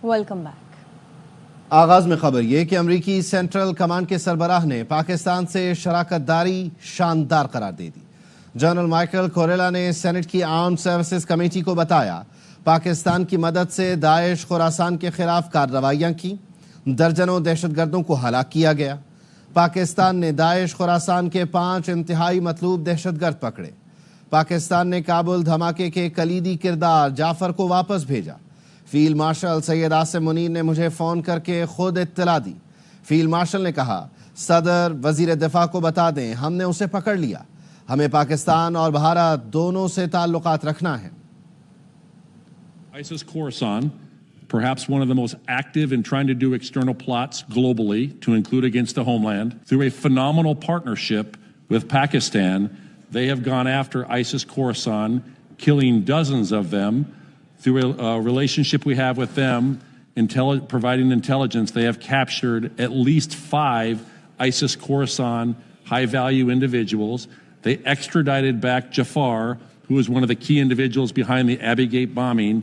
Welcome back. آغاز میں خبر یہ کہ امریکی سینٹرل کمانڈ کے سربراہ نے پاکستان سے شراکت داری شاندار قرار دے دی۔ جنرل مائیکل کوریلا نے سینٹ کی آرمڈ سروسز کمیٹی کو بتایا پاکستان کی مدد سے داعش خراسان کے خلاف کارروائیاں کی، درجنوں دہشت گردوں کو ہلاک کیا گیا۔ پاکستان نے داعش خراسان کے 5 انتہائی مطلوب دہشت گرد پکڑے۔ پاکستان نے کابل دھماکے کے کلیدی کردار جعفر کو واپس بھیجا۔ فیلڈ مارشل سید عاصم منیر نے مجھے فون کر کے خود اطلاع دی۔ فیلڈ مارشل نے کہا صدر وزیر دفاع کو بتا دیں ہم نے اسے پکڑ لیا، ہمیں پاکستان اور بھارت دونوں سے تعلقات رکھنا ہے۔ ISIS Khorasan, perhaps one of the most active in trying to do external plots globally to include against the homeland, through a phenomenal partnership with Pakistan, they have gone after ISIS Khorasan, killing dozens of them. Through a relationship we have with them, providing intelligence, they have captured at least 5 ISIS Khorasan high-value individuals. They extradited back Jafar, who was one of the key individuals behind the Abbey Gate bombing.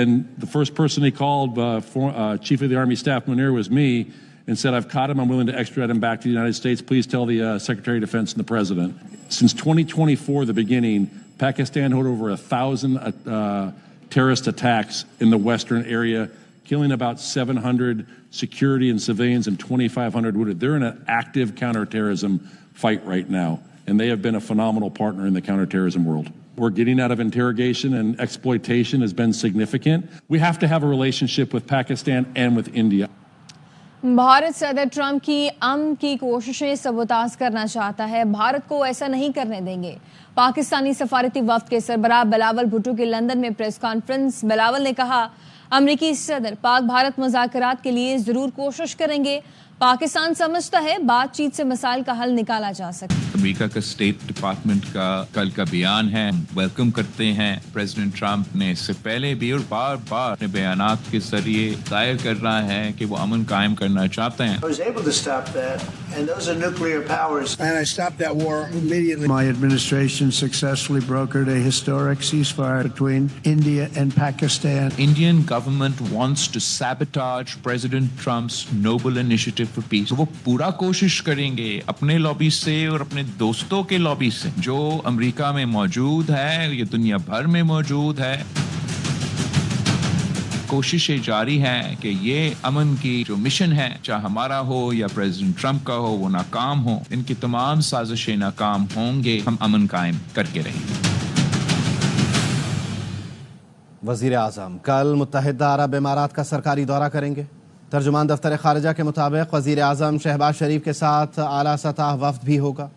And the first person he called, Chief of the Army Staff Munir, was me, and said, I've caught him, I'm willing to extradite him back to the United States. Please tell the Secretary of Defense and the President. Since 2024, the beginning, Pakistan had over 1,000 terrorist attacks in the western area, killing about 700 security and civilians and 2,500 wounded. They're in an active counterterrorism fight right now, and they have been a phenomenal partner in the counterterrorism world. We're getting out of interrogation, and exploitation has been significant. We have to have a relationship with Pakistan and with India. Bharat صدر Trump کی امن کی کوششیں sabotage کرنا چاہتا ہے، بھارت کو ایسا نہیں کرنے دیں گے۔ پاکستانی سفارتی وفد کے سربراہ بلاول بھٹو کی لندن میں پریس کانفرنس۔ بلاول نے کہا امریکی صدر پاک بھارت مذاکرات کے لیے ضرور کوشش کریں گے، پاکستان سمجھتا ہے بات چیت سے مسائل کا حل نکالا جا سکتا ہے۔ امریکہ کا اسٹیٹ ڈپارٹمنٹ کا کل کا بیان ہے، ویلکم کرتے ہیں۔ پریزیڈنٹ ٹرمپ نے اس سے پہلے بھی اور بار بار اپنے بیانات کے ذریعے ظاہر کر رہا ہے کہ وہ امن قائم کرنا چاہتے ہیں۔ I was able to stop that, and those are nuclear powers. And I stopped that war immediately. My administration successfully brokered a historic ceasefire between India and Pakistan. Indian government wants to sabotage President Trump's noble initiative for peace. وہ پورا کوشش کریں گے اپنے lobby سے اور اپنے دوستوں کے لابی سے جو امریکہ میں موجود ہے، یہ دنیا بھر میں موجود ہے۔ کوششیں جاری ہیں کہ یہ امن کی جو مشن ہے، چاہے ہمارا ہو یا پریزیڈنٹ ٹرمپ کا ہو، وہ ناکام ہو۔ ان کی تمام سازشیں ناکام ہوں گے، ہم امن قائم کر کے رہیں گے۔ وزیر اعظم کل متحدہ عرب امارات کا سرکاری دورہ کریں گے۔ ترجمان دفتر خارجہ کے مطابق وزیر اعظم شہباز شریف کے ساتھ اعلیٰ سطح وفد بھی ہوگا۔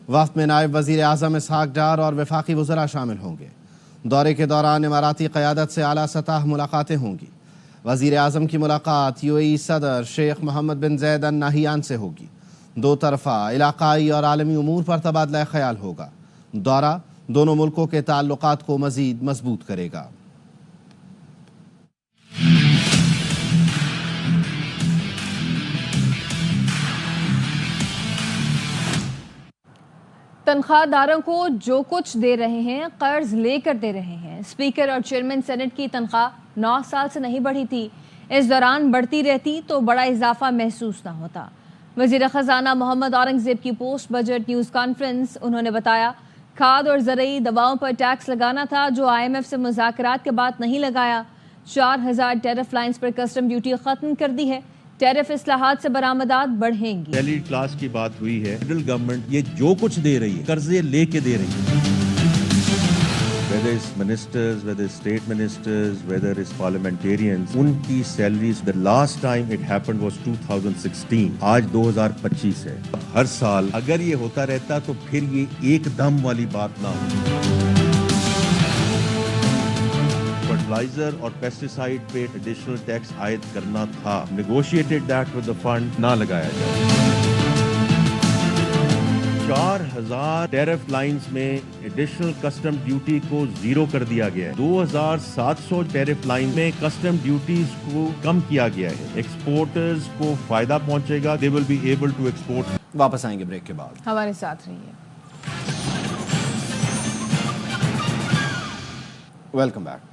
وفد میں نائب وزیر اعظم اسحاق ڈار اور وفاقی وزراء شامل ہوں گے۔ دورے کے دوران اماراتی قیادت سے اعلیٰ سطح ملاقاتیں ہوں گی۔ وزیر اعظم کی ملاقات UAE صدر شیخ محمد بن زید ال نہیان سے ہوگی۔ دو طرفہ علاقائی اور عالمی امور پر تبادلہ خیال ہوگا۔ دورہ دونوں ملکوں کے تعلقات کو مزید مضبوط کرے گا۔ تنخواہ داروں کو جو کچھ دے رہے ہیں قرض لے کر دے رہے ہیں۔ اسپیکر اور چیئرمین سینٹ کی تنخواہ 9 سال سے نہیں بڑھی تھی، اس دوران بڑھتی رہتی تو بڑا اضافہ محسوس نہ ہوتا۔ وزیر خزانہ محمد اورنگزیب کی پوسٹ بجٹ نیوز کانفرنس، انہوں نے بتایا کھاد اور زرعی دواؤں پر ٹیکس لگانا تھا جو IMF سے مذاکرات کے بعد نہیں لگایا۔ 4000 ٹیرف لائنز پر کسٹم ڈیوٹی ختم کر دی ہے۔ ٹیرف اصلاحات سے برآمدات بڑھیں گی۔ پہلی کلاس کی بات ہوئی ہے، فیڈرل گورنمنٹ یہ جو کچھ دے رہی ہے قرضے لے کے دے رہی ہے، whether it's ministers, whether it's state ministers, whether it's parliamentarians، ان کی salaries the last time it happened was 2016، آج 2025 ہے۔ ہر سال اگر یہ ہوتا رہتا تو پھر یہ ایک دم والی بات نہ ہوتی۔ فرٹیلائزر اور پیسٹیسائڈ پہ ایڈیشنل ٹیکس عائد کرنا تھا، negotiated that with the fund, نہ لگایا جائے۔ 4000 ٹیرف لائنز میں ایڈیشنل کسٹم ڈیوٹی کو زیرو کر دیا گیا ہے۔ 2700 ٹیرف لائن میں کسٹم ڈیوٹیز کو کم کیا گیا ہے۔ ایکسپورٹرز کو فائدہ پہنچے گا، they will be able to export۔ واپس آئیں گے بریک کے بعد، ہمارے ساتھ رہیے۔ Welcome back.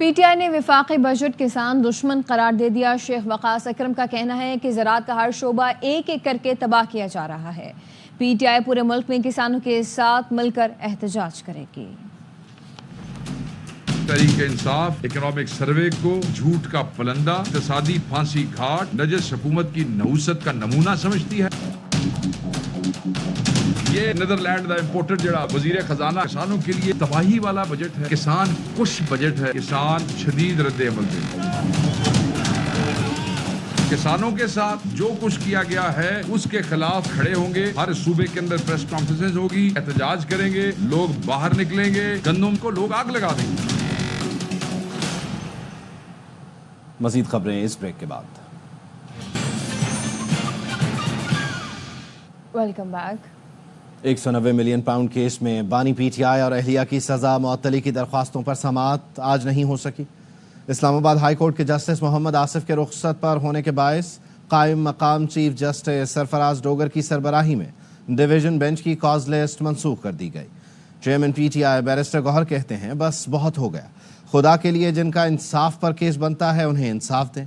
پی ٹی آئی نے وفاقی بجٹ کسان دشمن قرار دے دیا. شیخ وقاص اکرم کا کہنا ہے کہ زراعت کا ہر شعبہ ایک ایک کر کے تباہ کیا جا رہا ہے. پی ٹی آئی پورے ملک میں کسانوں کے ساتھ مل کر احتجاج کرے گی. تحریک انصاف اکنامک سروے کو جھوٹ کا پلندہ، اقتصادی پھانسی گھاٹ، نجس حکومت کی نحوست کا نمونہ سمجھتی ہے. یہ نیدرلینڈ دا امپورٹڈ جڑا وزیر خزانہ کسانوں کے لیے تباہی والا بجٹ ہے، کسان کش بجٹ ہے. کسان شدید رد عمل دیں. کسانوں کے ساتھ جو کچھ کیا گیا ہے اس کے خلاف کھڑے ہوں گے. ہر صوبے کے اندر پریس کانفرنس ہوگی، احتجاج کریں گے، لوگ باہر نکلیں گے، گندم کو لوگ آگ لگا دیں گے. مزید خبریں اس بریک کے بعد. Welcome back. 190 million pound case میں بانی پی ٹی آئی اور اہلیہ کی سزا معطلی کی درخواستوں پر سماعت آج نہیں ہو سکی. اسلام آباد ہائی کورٹ کے جسٹس محمد آصف کے رخصت پر ہونے کے باعث قائم مقام چیف جسٹس سرفراز ڈوگر کی سربراہی میں ڈویژن بینچ کی کاز لسٹ منسوخ کر دی گئی. Chairman P T I barrister Gohar کہتے ہیں بس بہت ہو گیا، خدا کے لیے جن کا انصاف پر کیس بنتا ہے انہیں انصاف دیں.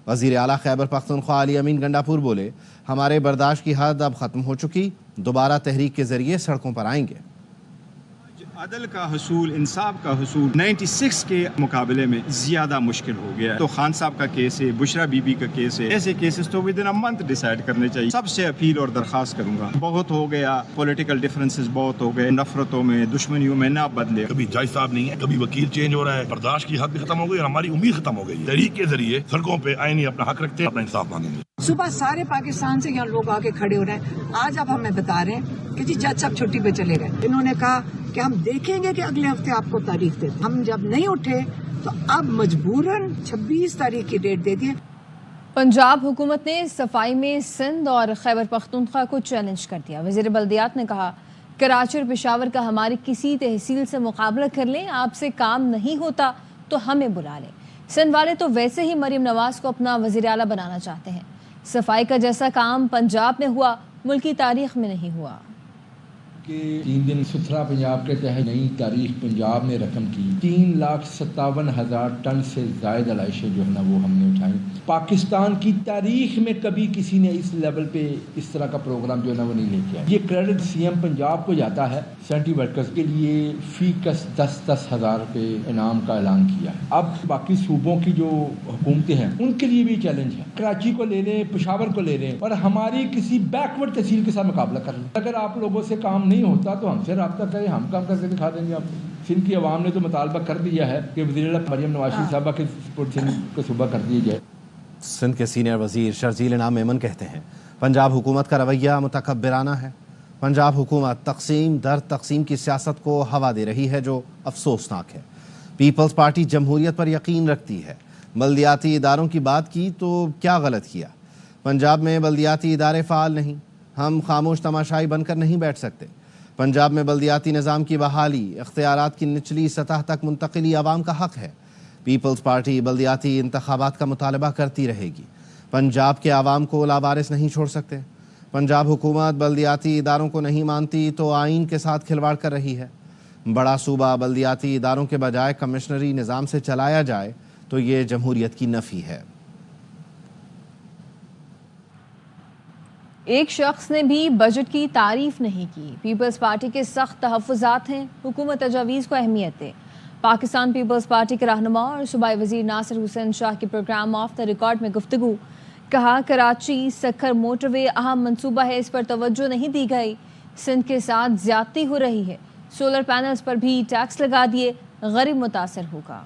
وزیر اعلیٰ خیبر پختونخوا علی امین گنڈاپور بولے ہمارے برداشت کی حد اب ختم ہو چکی، دوبارہ تحریک کے ذریعے سڑکوں پر آئیں گے. عدل کا حصول، انصاف کا حصول 96 کے مقابلے میں زیادہ مشکل ہو گیا ہے. تو خان صاحب کا کیس ہے، بشرا بی بی کا کیس ہے، ایسے کیسز تو with in a month decide کرنے چاہیے. سب سے اپیل اور درخواست کروں گا، بہت ہو گیا، پولیٹیکل ڈفرینسز بہت ہو گئے، نفرتوں میں، دشمنیوں میں نہ بدلے. کبھی جج صاحب نہیں ہے، کبھی وکیل چینج ہو رہا ہے، برداشت کی حد بھی ختم ہو گئی اور ہماری امید ختم ہو گئی. تحریک کے ذریعے سڑکوں پہ آئینی اپنا حق رکھتے ہیں، اپنا انصاف مانگیں گے. صبح سارے پاکستان سے یہاں لوگ آ کے کھڑے ہو رہے ہیں. آج اب ہمیں بتا رہے ہیں کہ جی جج صاحب چھٹی پہ چلے گئے. انہوں نے کہا کہ ہم دیکھیں گے کہ اگلے ہفتے آپ کو تاریخ دے. ہم جب نہیں اٹھے تو اب مجبوراً 26 تاریخ کی ڈیٹ دے دی. پنجاب حکومت نے صفائی میں سندھ اور خیبر پختونخوا کو چیلنج کر دیا. وزیر بلدیات نے کہا کراچی اور پشاور کا ہماری کسی تحصیل سے مقابلہ کر لیں، آپ سے کام نہیں ہوتا تو ہمیں بلا لیں. سندھ والے تو ویسے ہی مریم نواز کو اپنا وزیر اعلیٰ بنانا چاہتے ہیں. صفائی کا جیسا کام پنجاب میں ہوا ملکی تاریخ میں نہیں ہوا. کہ 3 دن ستھرا پنجاب کے تحت نئی تاریخ پنجاب نے رقم کی. 3,57,000 ٹن سے زائد علائشیں جو ہے نا وہ ہم نے اٹھائیں. پاکستان کی تاریخ میں کبھی کسی نے اس لیول پہ اس طرح کا پروگرام جو ہے نا وہ نہیں لے کے آیا. یہ کریڈٹ سی ایم پنجاب کو جاتا ہے. سینٹری ورکرز کے لیے فی کس 10,000 روپے انعام کا اعلان کیا ہے. اب باقی صوبوں کی جو حکومتیں ہیں ان کے لیے بھی چیلنج ہے. کراچی کو لے لیں، پشاور کو لے لیں اور ہماری کسی بیکورڈ تحصیل کے ساتھ مقابلہ کر لیں. اگر آپ لوگوں سے کام نہیں ہوتا تو ہم سے رابطہ کریں، ہم کام کر کے دکھا دیں گے آپ کو. سندھ کی عوام نے تو مطالبہ کر دیا ہے کہ وزیر اعلیٰ مریم نواز صاحبہ کے سندھ کو صوبہ کر دیا جائے. سندھ کے سینئر وزیر شرجیل انعام میمن کہتے ہیں پنجاب حکومت کا رویہ متکبرانہ ہے. پنجاب حکومت تقسیم در تقسیم کی سیاست کو ہوا دے رہی ہے جو افسوسناک ہے. پیپلز پارٹی جمہوریت پر یقین رکھتی ہے. بلدیاتی اداروں کی بات کی تو کیا غلط کیا؟ پنجاب میں بلدیاتی ادارے فعال نہیں، ہم خاموش تماشائی بن کر نہیں بیٹھ سکتے. پنجاب میں بلدیاتی نظام کی بحالی، اختیارات کی نچلی سطح تک منتقلی عوام کا حق ہے. پیپلز پارٹی بلدیاتی انتخابات کا مطالبہ کرتی رہے گی. پنجاب کے عوام کو لاوارث نہیں چھوڑ سکتے. پنجاب حکومت بلدیاتی اداروں کو نہیں مانتی تو آئین کے ساتھ کھلواڑ کر رہی ہے. بڑا صوبہ بلدیاتی اداروں کے بجائے کمشنری نظام سے چلایا جائے تو یہ جمہوریت کی نفی ہے. ایک شخص نے بھی بجٹ کی تعریف نہیں کی. پیپلز پارٹی کے سخت تحفظات ہیں، حکومت تجاویز کو اہمیت دے. پاکستان پیپلز پارٹی کے رہنما اور صوبائی وزیر ناصر حسین شاہ کی پروگرام آف دا ریکارڈ میں گفتگو. کہا کراچی سکھر موٹر وے اہم منصوبہ ہے، اس پر توجہ نہیں دی گئی. سندھ کے ساتھ زیادتی ہو رہی ہے. سولر پینلز پر بھی ٹیکس لگا دیے، غریب متاثر ہوگا.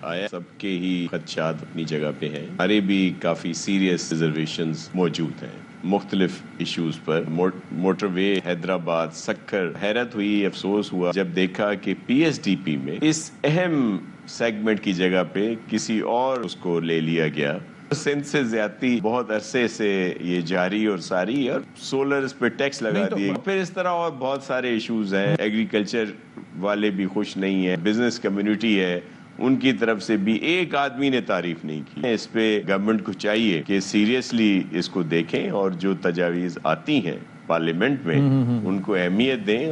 آیا سب کے ہی خدشات اپنی جگہ پہ ہیں. ہمارے بھی کافی سیریس ریزرویشنز موجود ہیں مختلف ایشوز پر. موٹر وے حیدرآباد سکھر، حیرت ہوئی، افسوس ہوا جب دیکھا کہ پی ایس ڈی پی میں اس اہم سیگمنٹ کی جگہ پہ کسی اور اس کو لے لیا گیا. سندھ سے زیادتی بہت عرصے سے یہ جاری اور ساری، اور سولر اس پہ ٹیکس لگا دیے. پھر اس طرح اور بہت سارے ایشوز ہیں. ایگریکلچر والے بھی خوش نہیں ہیں، بزنس کمیونٹی ہے ان کی طرف سے بھی ایک آدمی نے تعریف نہیں کی. اس پہ گورنمنٹ کو چاہیے کہ سیریسلی اس کو دیکھیں اور جو تجاویز آتی ہیں پارلیمنٹ میں ان کو اہمیت دیں.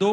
2